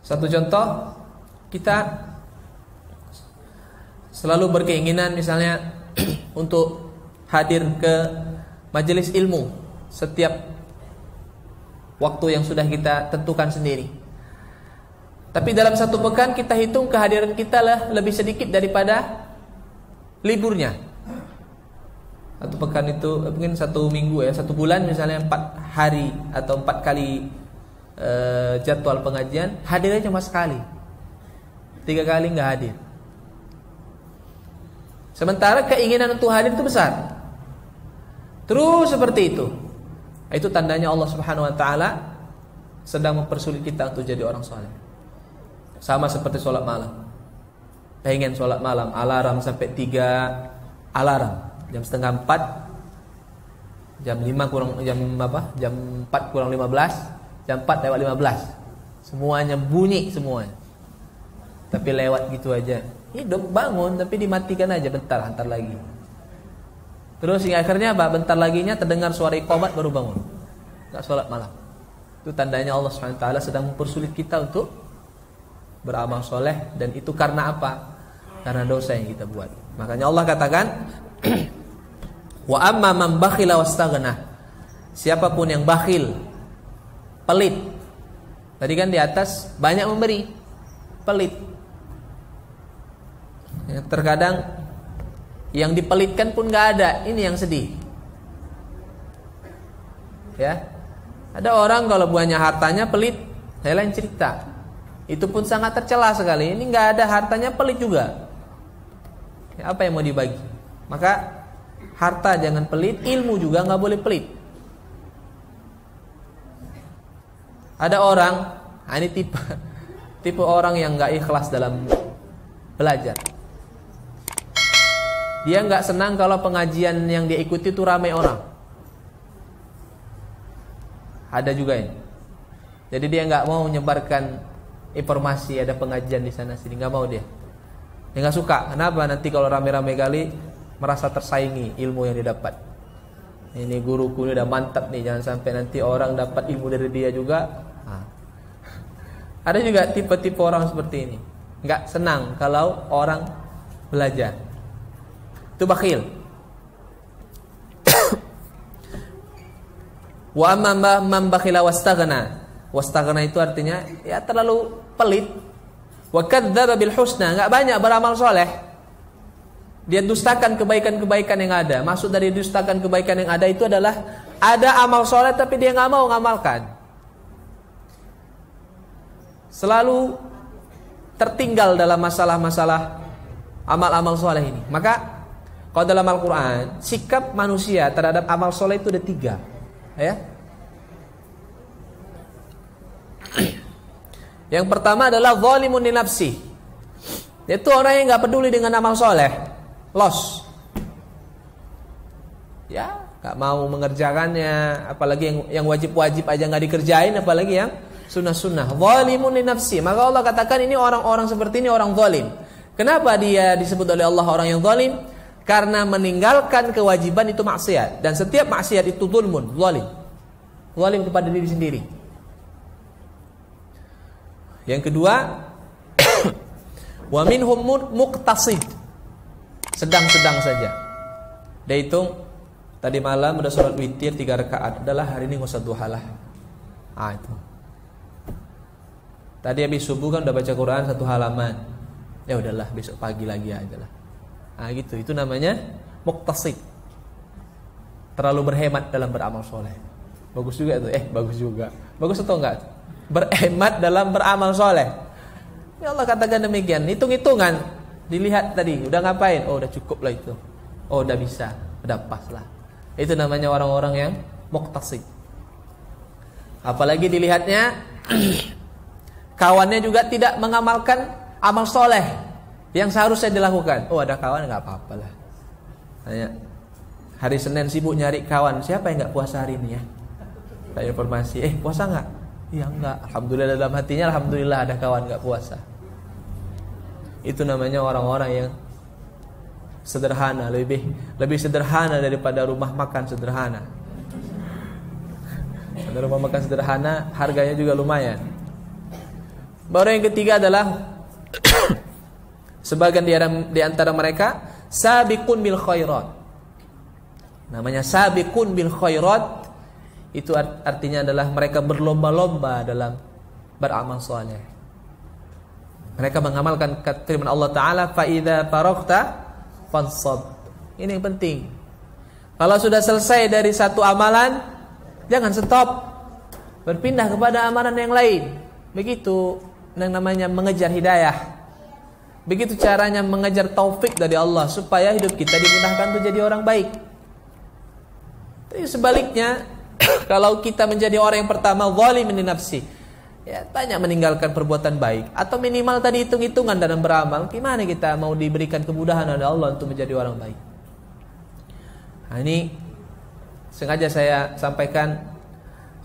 Satu contoh, kita selalu berkeinginan misalnya untuk hadir ke majelis ilmu setiap waktu yang sudah kita tentukan sendiri. Tapi dalam satu pekan kita hitung kehadiran kita lah lebih sedikit daripada liburnya. Satu pekan itu mungkin 1 minggu ya, 1 bulan misalnya 4 hari atau 4 kali jadwal pengajian, hadirnya cuma sekali, 3 kali nggak hadir. Sementara keinginan untuk hadir itu besar. Terus seperti itu. Itu tandanya Allah Subhanahu wa taala sedang mempersulit kita untuk jadi orang saleh. Sama seperti sholat malam. Pengen sholat malam, alarm sampai 3 alarm. Jam setengah 4, jam 5 kurang jam 4 kurang 15, jam 4 lewat 15. Semuanya bunyi semuanya. Tapi lewat gitu aja. Hidup bangun tapi dimatikan aja bentar lagi. Terus hingga akhirnya apa? Bentar laginya terdengar suara iqamat baru bangun. Enggak sholat malam. Itu tandanya Allah Subhanahu wa taala sedang mempersulit kita untuk beramal soleh. Dan itu karena apa? Karena dosa yang kita buat. Makanya Allah katakan wa amma man bakhila wastaghna. Siapapun yang bakhil, pelit. Tadi kan di atas banyak memberi, pelit. Ya, terkadang yang dipelitkan pun nggak ada. Ini yang sedih. Ya, ada orang kalau punya hartanya pelit. Saya lain cerita. Itu pun sangat tercela sekali. Ini nggak ada hartanya pelit juga. Ya, apa yang mau dibagi? Maka harta jangan pelit, ilmu juga nggak boleh pelit. Ada orang, ini tipe orang yang nggak ikhlas dalam belajar. Dia nggak senang kalau pengajian yang dia ikuti itu ramai orang. Ada juga ini. Jadi dia nggak mau menyebarkan informasi ada pengajian di sana sini, nggak mau dia. Dia nggak suka. Kenapa? Nanti kalau ramai-ramai kali merasa tersaingi ilmu yang didapat. Ini guruku ini udah mantap nih, jangan sampai nanti orang dapat ilmu dari dia juga. Ada juga tipe-tipe orang seperti ini. Nggak senang kalau orang belajar. Itu bakhil. Wa amma man bakhila wastaghna. Wastaghna itu artinya ya terlalu pelit. Wa kadzdzaba bil husna, enggak banyak beramal soleh. Dia dustakan kebaikan-kebaikan yang ada. Maksud dari dustakan kebaikan yang ada itu adalah ada amal soleh tapi dia enggak mau ngamalkan. Selalu tertinggal dalam masalah-masalah amal-amal soleh ini. Maka kalau dalam Al-Quran, sikap manusia terhadap amal soleh itu ada 3, ya. Yang pertama adalah zalimun li nafsi. Itu orang yang nggak peduli dengan amal soleh, los. Ya, nggak mau mengerjakannya, apalagi yang wajib-wajib aja nggak dikerjain, apalagi yang sunnah-sunnah. Zalimun li nafsi. Maka Allah katakan ini orang-orang seperti ini orang zalim. Kenapa dia disebut oleh Allah orang yang zalim? Karena meninggalkan kewajiban itu maksiat. Dan setiap maksiat itu zulmun, zalim. Zalim kepada diri sendiri. Yang kedua, wa minhum muqtasid. Sedang-sedang saja. Dia hitung tadi malam udah sholat witir 3 rakaat. Adalah hari ini nggak usah duha lah. Itu. Tadi habis subuh kan udah baca Quran 1 halaman. Ya udahlah besok pagi lagi aja lah. Gitu. Itu namanya muqtasid. Terlalu berhemat dalam beramal soleh. Bagus juga itu. Bagus juga. Bagus atau enggak? Berhemat dalam beramal soleh. Ya Allah katakan demikian. Hitung-hitungan. Dilihat tadi. Udah ngapain? Oh udah cukup lah itu. Oh udah bisa. Udah pas lah. Itu namanya orang-orang yang muqtasid. Apalagi dilihatnya kawannya juga tidak mengamalkan amal soleh yang seharusnya dilakukan. Oh ada kawan nggak apa-apa lah. Tanya hari Senin sibuk nyari kawan, siapa yang nggak puasa hari ini ya? Tanya informasi, puasa nggak? Iya nggak. Alhamdulillah dalam hatinya, alhamdulillah ada kawan nggak puasa. Itu namanya orang-orang yang sederhana, lebih sederhana daripada rumah makan sederhana. Ada rumah makan sederhana, harganya juga lumayan. Baru yang ketiga adalah sebagian di antara mereka sabiqun bil khairat. Namanya sabiqun bil khairat itu artinya adalah mereka berlomba-lomba dalam beramal saleh. Mereka mengamalkan firman Allah Ta'ala, fa idza faraghta fansab. Ini yang penting. Kalau sudah selesai dari satu amalan, jangan stop, berpindah kepada amalan yang lain. Begitu yang namanya mengejar hidayah. Begitu caranya mengejar taufik dari Allah supaya hidup kita dimudahkan untuk jadi orang baik. Tapi sebaliknya, kalau kita menjadi orang yang pertama zalimin li nafsi, ya banyak meninggalkan perbuatan baik, atau minimal tadi hitung-hitungan dalam beramal, gimana kita mau diberikan kemudahan oleh Allah untuk menjadi orang baik? Nah, ini sengaja saya sampaikan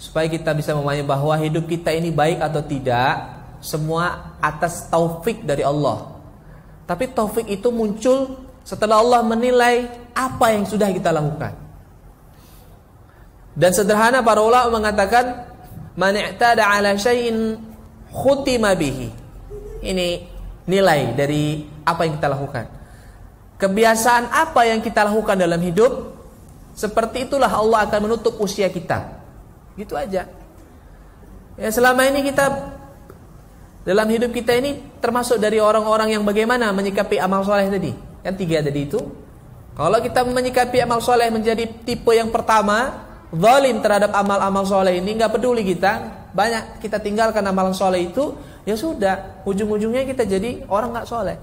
supaya kita bisa memahami bahwa hidup kita ini baik atau tidak semua atas taufik dari Allah. Tapi taufik itu muncul setelah Allah menilai apa yang sudah kita lakukan. Dan sederhana para ulama mengatakan, man i'tada 'ala syai'in khutima bihi. Ini nilai dari apa yang kita lakukan. Kebiasaan apa yang kita lakukan dalam hidup, seperti itulah Allah akan menutup usia kita. Gitu aja. Ya, selama ini kita dalam hidup kita ini termasuk dari orang-orang yang bagaimana menyikapi amal soleh tadi. Kan 3 tadi itu. Kalau kita menyikapi amal soleh menjadi tipe yang pertama, zalim terhadap amal-amal soleh ini, nggak peduli kita, banyak kita tinggalkan amalan soleh itu, ya sudah, ujung-ujungnya kita jadi orang nggak soleh.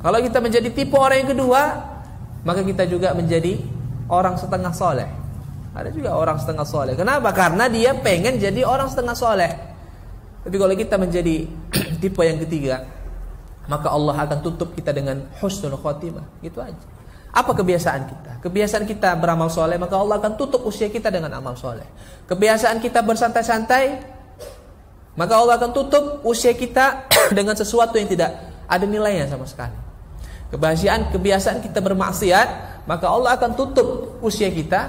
Kalau kita menjadi tipe orang yang kedua, maka kita juga menjadi orang setengah soleh. Ada juga orang setengah soleh. Kenapa? Karena dia pengen jadi orang setengah soleh. Tapi kalau kita menjadi tipe yang ketiga, maka Allah akan tutup kita dengan husnul khotimah. Gitu aja. Apa kebiasaan kita? Kebiasaan kita beramal soleh, maka Allah akan tutup usia kita dengan amal soleh. Kebiasaan kita bersantai-santai, maka Allah akan tutup usia kita dengan sesuatu yang tidak ada nilainya sama sekali. Kebiasaan kita bermaksiat, maka Allah akan tutup usia kita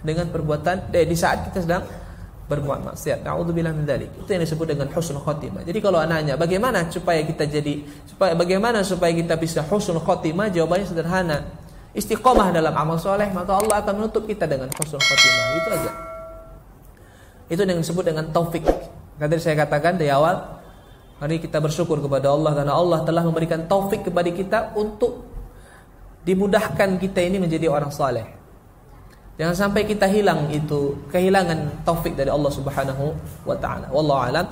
dengan perbuatan di saat kita sedang berbuat maksiat. Na'udzubillah min dzalik. Itu yang disebut dengan husnul khotimah. Jadi kalau anaknya bagaimana supaya kita bisa husnul khotimah? Jawabannya sederhana. Istiqomah dalam amal soleh, maka Allah akan menutup kita dengan husnul khotimah. Itu aja. Itu yang disebut dengan taufik. Tadi saya katakan di awal, mari kita bersyukur kepada Allah karena Allah telah memberikan taufik kepada kita untuk dimudahkan kita ini menjadi orang saleh. Jangan sampai kita kehilangan taufik dari Allah Subhanahu wa taala. Wallahu a'lam.